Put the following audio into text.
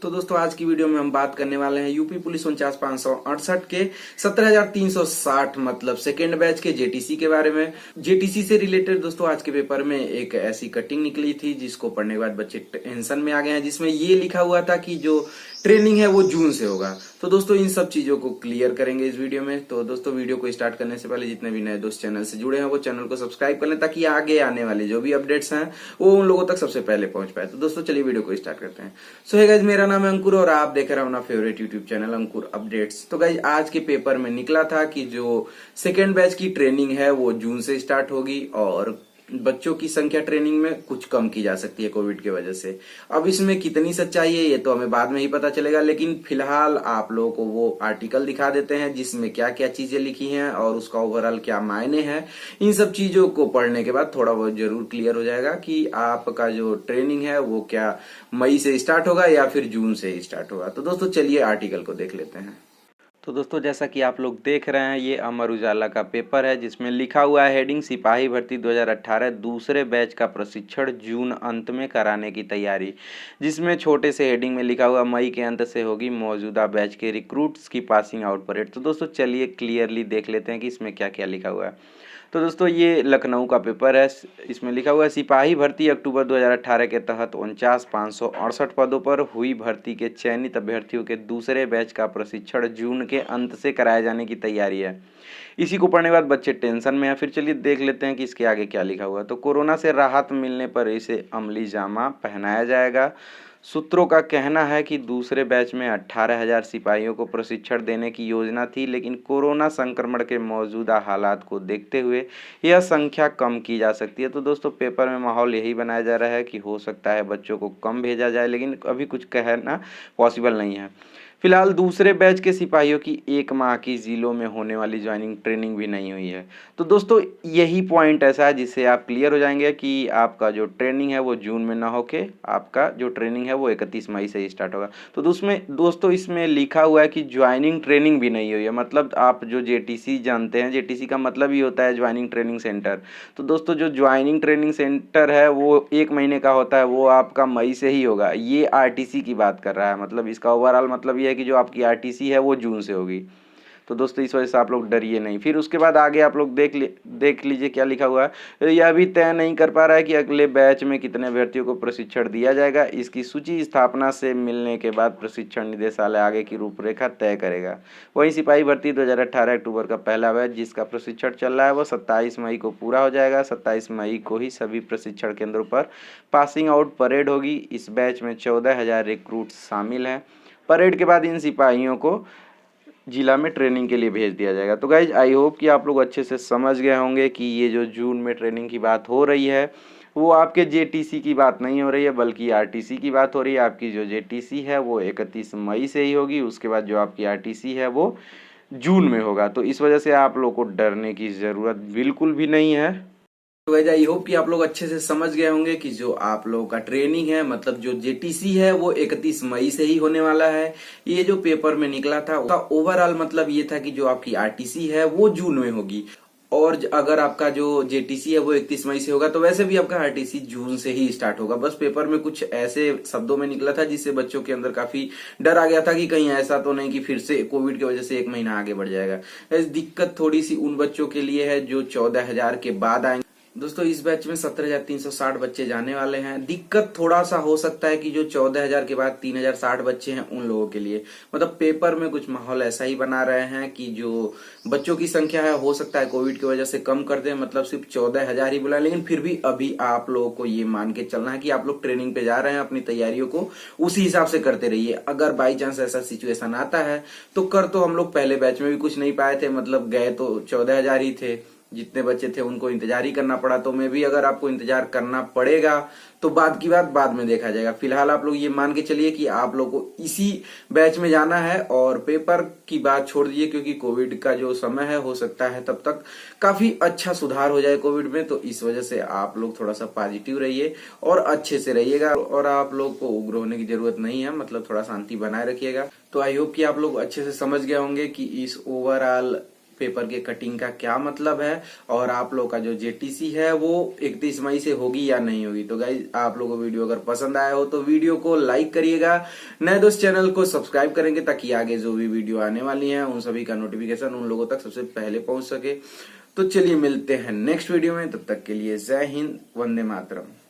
तो दोस्तों आज की वीडियो में हम बात करने वाले हैं यूपी पुलिस 49,568 के 17,360 मतलब सेकेंड बैच के जेटीसी के बारे में। जेटीसी से रिलेटेड दोस्तों आज के पेपर में एक ऐसी कटिंग निकली थी जिसको पढ़ने के बाद बच्चे टेंशन में आ गए हैं, जिसमें ये लिखा हुआ था कि जो ट्रेनिंग है वो जून से होगा। तो दोस्तों इन सब चीजों को क्लियर करेंगे इस वीडियो में। तो दोस्तों वीडियो को स्टार्ट करने से पहले जितने भी नए दोस्त चैनल से जुड़े हैं वो चैनल को सब्सक्राइब कर लें ताकि आगे आने वाले जो भी अपडेट्स हैं वो उन लोगों तक सबसे पहले पहुंच पाए। तो दोस्तों चलिए वीडियो को स्टार्ट करते हैं। सो हे गाइस, मेरा नाम है अंकुर और आप देख रहे हैं अपना फेवरेट यूट्यूब चैनल अंकुर अपडेट्स। तो गाइस आज के पेपर में निकला था कि जो सेकेंड बैच की ट्रेनिंग है वो जून से स्टार्ट होगी और बच्चों की संख्या ट्रेनिंग में कुछ कम की जा सकती है कोविड की वजह से। अब इसमें कितनी सच्चाई है ये तो हमें बाद में ही पता चलेगा, लेकिन फिलहाल आप लोगों को वो आर्टिकल दिखा देते हैं जिसमें क्या क्या चीजें लिखी हैं और उसका ओवरऑल क्या मायने हैं। इन सब चीजों को पढ़ने के बाद थोड़ा बहुत जरूर क्लियर हो जाएगा कि आपका जो ट्रेनिंग है वो क्या मई से स्टार्ट होगा या फिर जून से स्टार्ट होगा। तो दोस्तों चलिए आर्टिकल को देख लेते हैं। तो दोस्तों जैसा कि आप लोग देख रहे हैं ये अमर उजाला का पेपर है जिसमें लिखा हुआ है हेडिंग सिपाही भर्ती 2018 दूसरे बैच का प्रशिक्षण जून अंत में कराने की तैयारी, जिसमें छोटे से हेडिंग में लिखा हुआ मई के अंत से होगी मौजूदा बैच के रिक्रूट्स की पासिंग आउट परेड। तो दोस्तों चलिए क्लियरली देख लेते हैं कि इसमें क्या क्या लिखा हुआ है। तो दोस्तों ये लखनऊ का पेपर है, इसमें लिखा हुआ है सिपाही भर्ती अक्टूबर 2018 के तहत 49,568 पदों पर हुई भर्ती के चयनित अभ्यर्थियों के दूसरे बैच का प्रशिक्षण जून के अंत से कराए जाने की तैयारी है। इसी को पढ़ने के बाद बच्चे टेंशन में हैं। फिर चलिए देख लेते हैं कि इसके आगे क्या लिखा हुआ है। तो कोरोना से राहत मिलने पर इसे अमली जामा पहनाया जाएगा। सूत्रों का कहना है कि दूसरे बैच में 18,000 सिपाहियों को प्रशिक्षण देने की योजना थी, लेकिन कोरोना संक्रमण के मौजूदा हालात को देखते हुए यह संख्या कम की जा सकती है। तो दोस्तों पेपर में माहौल यही बनाया जा रहा है कि हो सकता है बच्चों को कम भेजा जाए, लेकिन अभी कुछ कहना पॉसिबल नहीं है। फिलहाल दूसरे बैच के सिपाहियों की एक माह की जिलों में होने वाली ज्वाइनिंग ट्रेनिंग भी नहीं हुई है। तो दोस्तों यही पॉइंट ऐसा है जिससे आप क्लियर हो जाएंगे कि आपका जो ट्रेनिंग है वो जून में ना होके आपका जो ट्रेनिंग है वो 31 मई से ही स्टार्ट होगा। तो दोस्तों इसमें लिखा हुआ है कि ज्वाइनिंग ट्रेनिंग भी नहीं हुई है, मतलब आप जो जेटीसी जानते हैं, जेटीसी का मतलब ही होता है ज्वाइनिंग ट्रेनिंग सेंटर। तो दोस्तों जो ज्वाइनिंग ट्रेनिंग सेंटर है वो 1 महीने का होता है, वो आपका मई से ही होगा। ये आरटीसी की बात कर रहा है, मतलब इसका ओवरऑल मतलब ये है कि जो आपकी आरटीसी है वो जून से होगी। तो दोस्तों इस वजह से आप लोग डरिए नहीं। फिर उसके बाद आगे आप लोग देख लीजिए क्या लिखा हुआ है। यह अभी तय नहीं कर पा रहा है कि अगले बैच में कितने अभ्यर्थियों को प्रशिक्षण दिया जाएगा। इसकी सूची स्थापना से मिलने के बाद प्रशिक्षण निदेशालय आगे की रूपरेखा तय करेगा। वहीं सिपाही भर्ती 2018 अक्टूबर का पहला बैच जिसका प्रशिक्षण चल रहा है वो 27 मई को पूरा हो जाएगा। 27 मई को ही सभी प्रशिक्षण केंद्रों पर पासिंग आउट परेड होगी। इस बैच में 14,000 रिक्रूट शामिल हैं। परेड के बाद इन सिपाहियों को जिला में ट्रेनिंग के लिए भेज दिया जाएगा। तो गाइज आई होप कि आप लोग अच्छे से समझ गए होंगे कि ये जो जून में ट्रेनिंग की बात हो रही है वो आपके जेटीसी की बात नहीं हो रही है बल्कि आरटीसी की बात हो रही है। आपकी जो जेटीसी है वो 31 मई से ही होगी, उसके बाद जो आपकी आरटीसी है वो जून में होगा। तो इस वजह से आप लोग को डरने की ज़रूरत बिल्कुल भी नहीं है। तो गाइस आई होप कि आप लोग अच्छे से समझ गए होंगे कि जो आप लोगों का ट्रेनिंग है मतलब जो जेटीसी है वो 31 मई से ही होने वाला है। ये जो पेपर में निकला था उसका ओवरऑल मतलब ये था कि जो आपकी आरटीसी है वो जून में होगी, और अगर आपका जो जेटीसी है वो 31 मई से होगा तो वैसे भी आपका आरटीसी जून से ही स्टार्ट होगा। बस पेपर में कुछ ऐसे शब्दों में निकला था जिससे बच्चों के अंदर काफी डर आ गया था कि कहीं ऐसा तो नहीं कि फिर से कोविड की वजह से 1 महीना आगे बढ़ जाएगा। इस दिक्कत थोड़ी सी उन बच्चों के लिए है जो 14,000 के बाद आएंगे। दोस्तों इस बैच में 17,360 बच्चे जाने वाले हैं। दिक्कत थोड़ा सा हो सकता है कि जो 14,000 के बाद 3,060 बच्चे हैं उन लोगों के लिए, मतलब पेपर में कुछ माहौल ऐसा ही बना रहे हैं कि जो बच्चों की संख्या है हो सकता है कोविड की वजह से कम कर दें, मतलब सिर्फ 14,000 ही बुलाए। लेकिन फिर भी अभी आप लोगों को ये मान के चलना है कि आप लोग ट्रेनिंग पे जा रहे हैं, अपनी तैयारियों को उसी हिसाब से करते रहिए। अगर बाई चांस ऐसा सिचुएशन आता है तो कर तो हम लोग पहले बैच में भी कुछ नहीं पाए थे, मतलब गए तो 14,000 ही थे, जितने बच्चे थे उनको इंतजार ही करना पड़ा। तो मैं भी अगर आपको इंतजार करना पड़ेगा तो बाद की बात बाद में देखा जाएगा। फिलहाल आप लोग ये मान के चलिए कि आप लोग को इसी बैच में जाना है और पेपर की बात छोड़ दीजिए क्योंकि कोविड का जो समय है हो सकता है तब तक काफी अच्छा सुधार हो जाए कोविड में। तो इस वजह से आप लोग थोड़ा सा पॉजिटिव रहिए और अच्छे से रहिएगा, और आप लोग को उग्र होने की जरूरत नहीं है, मतलब थोड़ा शांति बनाए रखिएगा। तो आई होप कि आप लोग अच्छे से समझ गए होंगे कि इस ओवरऑल पेपर के कटिंग का क्या मतलब है और आप लोग का जो जेटीसी है वो 31 मई से होगी या नहीं होगी। तो गाइज आप लोगों को वीडियो अगर पसंद आया हो तो वीडियो को लाइक करिएगा, नए दोस्त चैनल को सब्सक्राइब करेंगे ताकि आगे जो भी वीडियो आने वाली है उन सभी का नोटिफिकेशन उन लोगों तक सबसे पहले पहुंच सके। तो चलिए मिलते हैं नेक्स्ट वीडियो में, तब तक के लिए जय हिंद, वंदे मातरम।